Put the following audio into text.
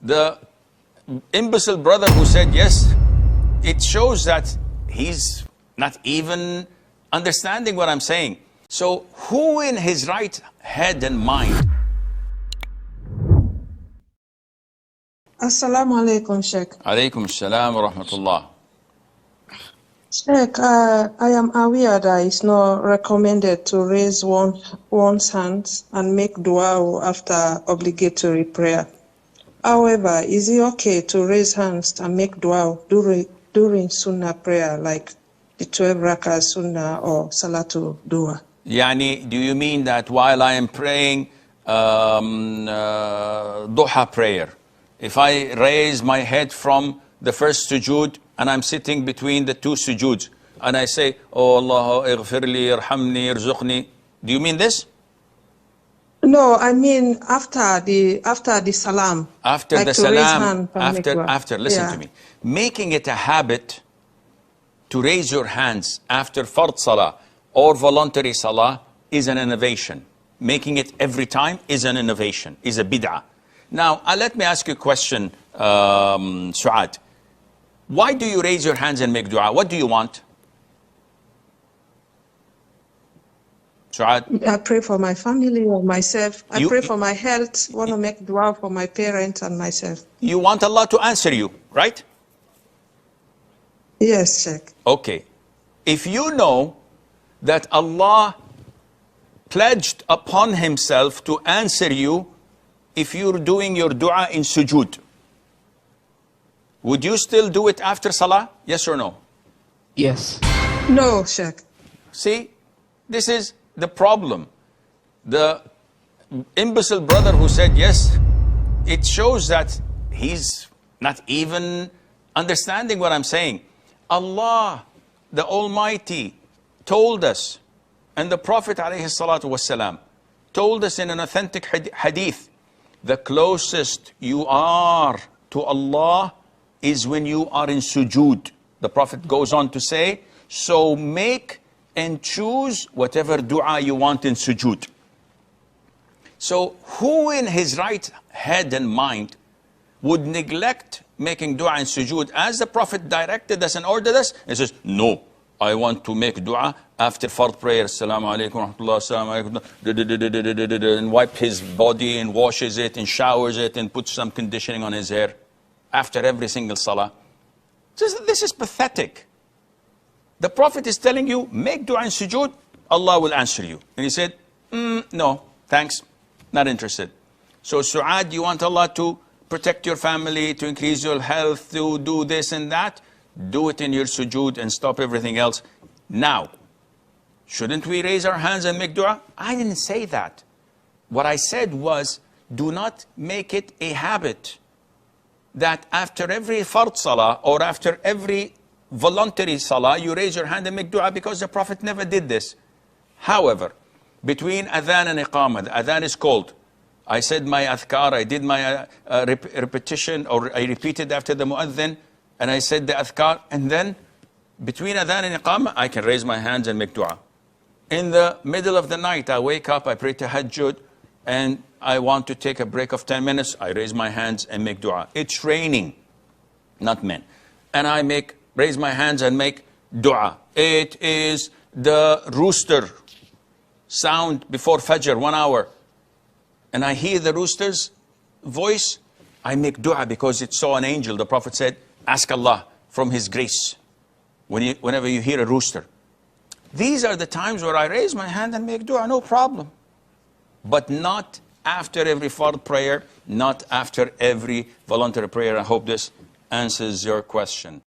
The imbecile brother who said yes, it shows that he's not even understanding what I'm saying. So who in his right head and mind? Assalamu alaikum, Sheikh. Alaykum as-salam wa rahmatullah. Sheikh, I am aware that it's not recommended to raise one's hands and make dua after obligatory prayer. However, is it okay to raise hands and make dua during sunnah prayer, like the 12 rakah sunnah or salatu dua? Yani, do you mean that while I am praying duha prayer, if I raise my head from the first sujood and I'm sitting between the two sujoods and I say, Oh Allah, ighfirli, irhamni, irzuqni, do you mean this? No, I mean after the salam. After like the salam, listen to me. Making it a habit to raise your hands after fard salah or voluntary salah is an innovation. Making it every time is an innovation, is a bid'ah. Now, let me ask you a question, Suad. Why do you raise your hands and make dua? What do you want? Suad? I pray for my family or myself. I pray for my health. Want to make dua for my parents and myself. You want Allah to answer you, right? Yes, Sheikh. Okay. If you know that Allah pledged upon himself to answer you if you're doing your dua in sujood, would you still do it after salah? Yes or no? Yes. No, Sheikh. See, this is the problem. The imbecile brother who said yes, it shows that he's not even understanding what I'm saying. Allah, the Almighty, told us, and the Prophet ﷺ told us in an authentic hadith, the closest you are to Allah is when you are in sujood. The Prophet goes on to say, so make and choose whatever dua you want in sujood. So who in his right head and mind would neglect making dua in sujood as the Prophet directed us and ordered us? He says, no, I want to make dua after fard prayer, assalamu alaikum, assalamu alaikum, and wipe his body and washes it and showers it and puts some conditioning on his hair after every single salah. This is pathetic. The Prophet is telling you, make dua in sujood, Allah will answer you. And he said, no, thanks, not interested. So Suad, you want Allah to protect your family, to increase your health, to do this and that, do it in your sujood and stop everything else. Now, shouldn't we raise our hands and make dua? I didn't say that. What I said was, do not make it a habit that after every fard salah or after every voluntary salah, you raise your hand and make dua, because the Prophet never did this. However, between adhan and iqamah, the adhan is called. I said my adhkar, I did my repetition, or I repeated after the muadhin, and I said the adhkar, and then between adhan and iqamah, I can raise my hands and make dua. In the middle of the night, I wake up, I pray tahajjud, and I want to take a break of 10 minutes, I raise my hands and make dua. It's raining, not men. And I raise my hands and make dua. It is the rooster sound before Fajr, 1 hour. And I hear the rooster's voice, I make dua because it saw an angel. The Prophet said, ask Allah from His grace whenever you hear a rooster. These are the times where I raise my hand and make dua, no problem. But not after every fard prayer, not after every voluntary prayer. I hope this answers your question.